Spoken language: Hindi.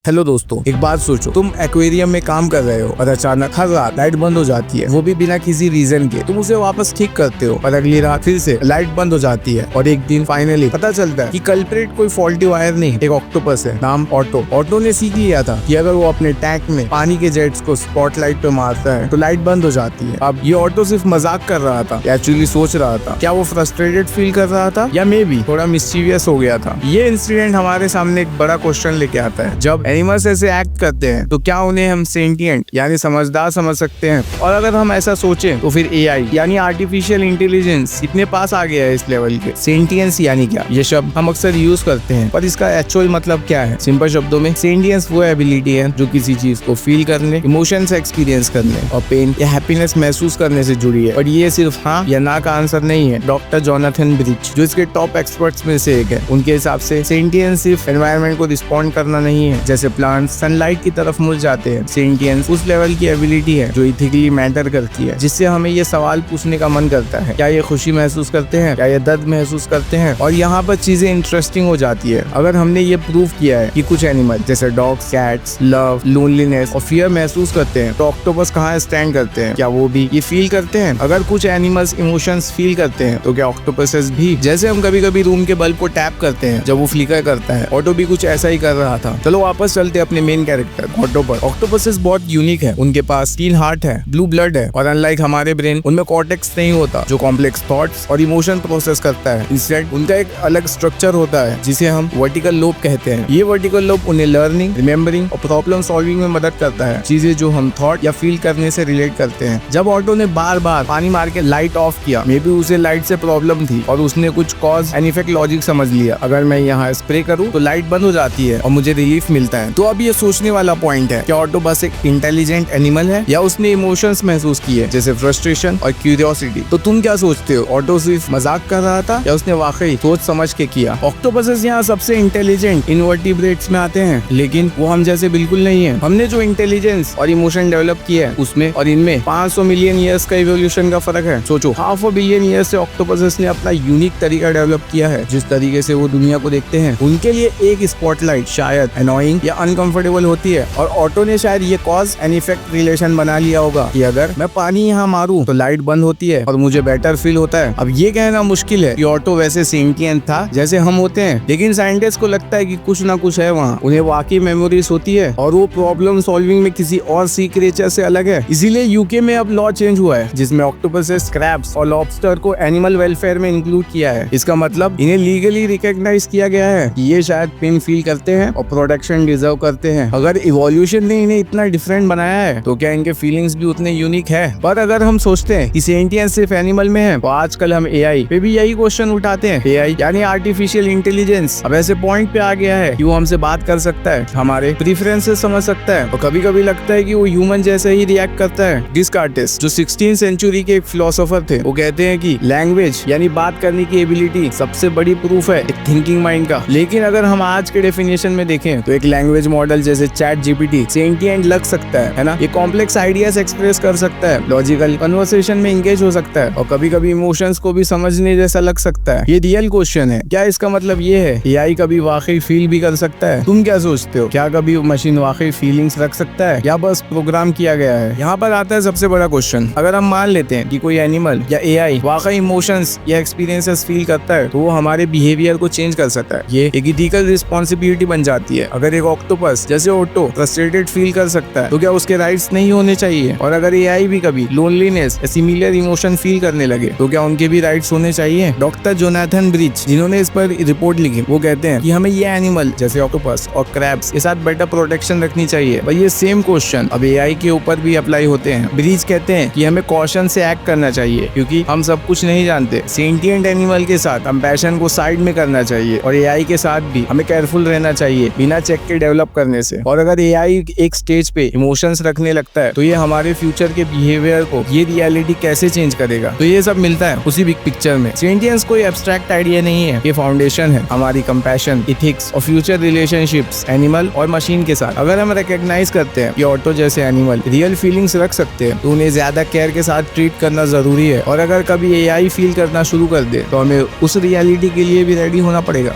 हेलो दोस्तों, एक बात सोचो, तुम एक्वेरियम में काम कर रहे हो और अचानक हर रात लाइट बंद हो जाती है, वो भी बिना किसी रीजन के। तुम उसे वापस ठीक करते हो और अगली रात फिर से लाइट बंद हो जाती है और एक दिन फाइनली पता चलता है कि कल्प्रिट कोई फॉल्टी वायर नहीं, एक ऑक्टोपस है, नाम ऑटो। ऑटो ने सीख लिया था कि अगर वो अपने टैंक में पानी के जेट्स को स्पॉटलाइट पे मारता है तो लाइट बंद हो जाती है। अब ये ऑटो सिर्फ मजाक कर रहा था, एक्चुअली सोच रहा था, क्या वो फ्रस्ट्रेटेड फील कर रहा था या मे बी थोड़ा मिस्चीवियस हो गया था। ये इंसिडेंट हमारे सामने एक बड़ा क्वेश्चन लेके आता है, जब एनिमल्स ऐसे एक्ट करते हैं तो क्या उन्हें हम सेंटिएंट यानी समझदार समझ सकते हैं? और अगर हम ऐसा सोचें तो फिर एआई यानी आर्टिफिशियल इंटेलिजेंस इतने पास आ गया है इस लेवल के। सेंटिएंस यानी क्या? ये शब्द हम अक्सर यूज करते हैं, पर इसका एक्चुअल मतलब क्या है? सिंपल शब्दों में, सेंटिएंस वो एबिलिटी है जो किसी चीज को फील करने, इमोशंस एक्सपीरियंस करने और पेन या हैप्पीनेस महसूस करने से जुड़ी है। और ये सिर्फ हाँ या ना का आंसर नहीं है। डॉक्टर जोनाथन ब्रिज, जो इसके टॉप एक्सपर्ट्स में से एक है, उनके हिसाब से सेंटिएंस सिर्फ एनवायरनमेंट को रिस्पॉन्ड करना नहीं है, जैसे प्लांट्स सनलाइट की तरफ मुड़ जाते हैं। सेंटिएंस उस लेवल की एबिलिटी है जो इथिकली मैटर करती है, जिससे हमें ये सवाल पूछने का मन करता है, क्या ये खुशी महसूस करते हैं, क्या ये दर्द महसूस करते हैं? और यहाँ पर चीजें इंटरेस्टिंग हो जाती है। अगर हमने ये प्रूव किया है कि कुछ एनिमल जैसे डॉग्स, कैट्स लव, लोनलीनेस और फियर महसूस करते हैं, तो ऑक्टोपस कहाँ स्टैंड करते हैं? क्या वो भी ये फील करते हैं? अगर कुछ एनिमल्स इमोशंस फील करते हैं तो क्या ऑक्टोपसेस भी? जैसे हम कभी कभी रूम के बल्ब को टैप करते हैं जब वो फ्लिकर करता है, ऑटो भी कुछ ऐसा ही कर रहा था। चलो वापस चलते अपने मेन कैरेक्टर ऑटो पर। ऑक्टोपसेस बहुत यूनिक है, उनके पास 3 हार्ट है, ब्लू ब्लड है और अनलाइक हमारे ब्रेन, उनमें कॉर्टेक्स नहीं होता जो कॉम्प्लेक्स थॉट्स और इमोशन प्रोसेस करता है। इंस्टेड उनका एक अलग स्ट्रक्चर होता है जिसे हम वर्टिकल लोब कहते हैं। ये वर्टिकल लोब उन्हें लर्निंग, रिमेम्बरिंग और प्रॉब्लम सॉल्विंग में मदद करता है, चीजें जो हम थॉट या फील करने से रिलेट करते हैं। जब ऑटो ने बार बार पानी मार के लाइट ऑफ किया, मे बी उसे लाइट से प्रॉब्लम थी और उसने कुछ कॉज एंड इफेक्ट लॉजिक समझ लिया। अगर मैं यहाँ स्प्रे करूँ तो लाइट बंद हो जाती है और मुझे रिलीफ मिलता है। तो अब ये सोचने वाला पॉइंट है, क्या ऑटो बस एक इंटेलिजेंट एनिमल है या उसने इमोशंस महसूस किए जैसे फ्रस्ट्रेशन और क्यूरियोसिटी? तो तुम क्या सोचते हो, ऑटो सिर्फ मजाक कर रहा था या उसने वाकई सोच समझ के किया? ऑक्टोपसेस यहाँ सबसे इंटेलिजेंट इनवर्टिब्रेट्स में आते हैं, लेकिन वो हम जैसे बिल्कुल नहीं है। हमने जो इंटेलिजेंस और इमोशन डेवलप किया है उसमें और इनमें 500 मिलियन ईयर्स का इवोल्यूशन का फर्क है। सोचो, 500 बिलियन ईयर्स से ऑक्टोपसेस ने अपना यूनिक तरीका डेवलप किया है जिस तरीके से वो दुनिया को देखते हैं। उनके लिए एक स्पॉटलाइट शायद अनोइंग या अनकंफर्टेबल होती है और ऑटो ने शायद ये कॉज एंड इफेक्ट रिलेशन बना लिया होगा कि अगर मैं पानी यहाँ मारूं तो लाइट बंद होती है और मुझे बेटर फील होता है। अब ये कहना मुश्किल है कि ऑटो वैसे सेंटिएंट था जैसे हम होते हैं, लेकिन साइंटिस्ट को लगता है कि कुछ ना कुछ है वहाँ। उन्हें वाकई मेमोरीज होती है और वो प्रॉब्लम सॉल्विंग में किसी और सी क्रिएचर से अलग है। इसीलिए यूके में अब लॉ चेंज हुआ है जिसमें ऑक्टोपसेस, क्रैब्स और लॉबस्टर को एनिमल वेलफेयर में इंक्लूड किया है। इसका मतलब इन्हें लीगली रिकॉग्नाइज किया गया है कि ये शायद पेन फील करते हैं और प्रोटेक्शन डिजर्व करते हैं। अगर इवोल्यूशन ने इन्हें इतना डिफरेंट बनाया है तो क्या इनके फीलिंग्स भी उतने यूनिक है? पर अगर हम सोचते हैं कि सेंटिएंस सिर्फ एनिमल में है, तो आजकल हम एआई पे भी यही क्वेश्चन उठाते हैं। एआई यानी आर्टिफिशियल इंटेलिजेंस अब ऐसे पॉइंट पे आ गया है कि वो हमसे बात कर सकता है, हमारे प्रेफरेंसेस समझ सकता है और कभी कभी लगता है कि वो ह्यूमन जैसे ही रिएक्ट करता है। डिस्कार्टिस, जो 16th सेंचुरी के एक फिलोसोफर थे, वो कहते हैं कि लैंग्वेज यानी बात करने की एबिलिटी सबसे बड़ी प्रूफ है एक थिंकिंग माइंड का। लेकिन अगर हम आज के डेफिनेशन में देखें तो एक लैंग्वेज मॉडल जैसे चैट जीपीटी सेंटिएंट लग सकता है ना? ये कॉम्प्लेक्स आइडियाज एक्सप्रेस कर सकता है, लॉजिकल कन्वर्सेशन में एंगेज हो सकता है और कभी कभी इमोशंस को भी समझने जैसा लग सकता है। ये रियल क्वेश्चन है। क्या इसका मतलब ये है एआई कभी वाकई फील भी कर सकता है? तुम क्या सोचते हो, क्या कभी मशीन वाकई फीलिंग्स रख सकता है या बस प्रोग्राम किया गया है? यहाँ पर आता है सबसे बड़ा क्वेश्चन। अगर हम मान लेते हैं कि कोई एनिमल या एआई वाकई इमोशंस या एक्सपीरियंसेस फील करता है तो वो हमारे बिहेवियर को चेंज कर सकता है। ये एक इथिकल रिस्पॉन्सिबिलिटी बन जाती है। अगर एक ऑक्टोपस जैसे ऑटो फ्रस्ट्रेटेड फील कर सकता है तो क्या उसके राइट्स नहीं होने चाहिए? और अगर एआई भी कभी लोनलीनेस या सिमिलर इमोशन फील करने लगे तो क्या उनके भी राइट्स होने चाहिए? डॉक्टर जोनाथन ब्रिज, जिन्होंने इस पर रिपोर्ट लिखी, वो कहते हैं कि हमें ये एनिमल जैसे ऑक्टोपस और क्रैब्स के साथ बेटर प्रोटेक्शन रखनी चाहिए। और ये सेम क्वेश्चन अब एआई के ऊपर भी अप्लाई होते हैं। ब्रिज कहते हैं कि हमें कॉशन से एक्ट करना चाहिए क्योंकि हम सब कुछ नहीं जानते। सेंटिएंट एनिमल के साथ कंपैशन को साइड में करना चाहिए और एआई के साथ भी हमें केयरफुल रहना चाहिए बिना चेक के डेवलप करने से। और अगर एआई एक स्टेज पे इमोशंस रखने लगता है तो ये हमारे फ्यूचर के बिहेवियर को, ये रियलिटी कैसे चेंज करेगा? तो ये सब मिलता है उसी बिग पिक्चर में। सेंटिएंस कोई एब्स्ट्रैक्ट आइडिया नहीं है, ये फाउंडेशन है हमारी कंपैशन, इथिक्स और फ्यूचर रिलेशनशिप्स एनिमल और मशीन के साथ। अगर हम रिकॉग्नाइज करते हैं कि ऑटो जैसे एनिमल रियल फीलिंग्स रख सकते हैं तो उन्हें ज्यादा केयर के साथ ट्रीट करना जरूरी है। और अगर कभी एआई फील करना शुरू कर दे तो हमें उस रियलिटी के लिए भी रेडी होना पड़ेगा।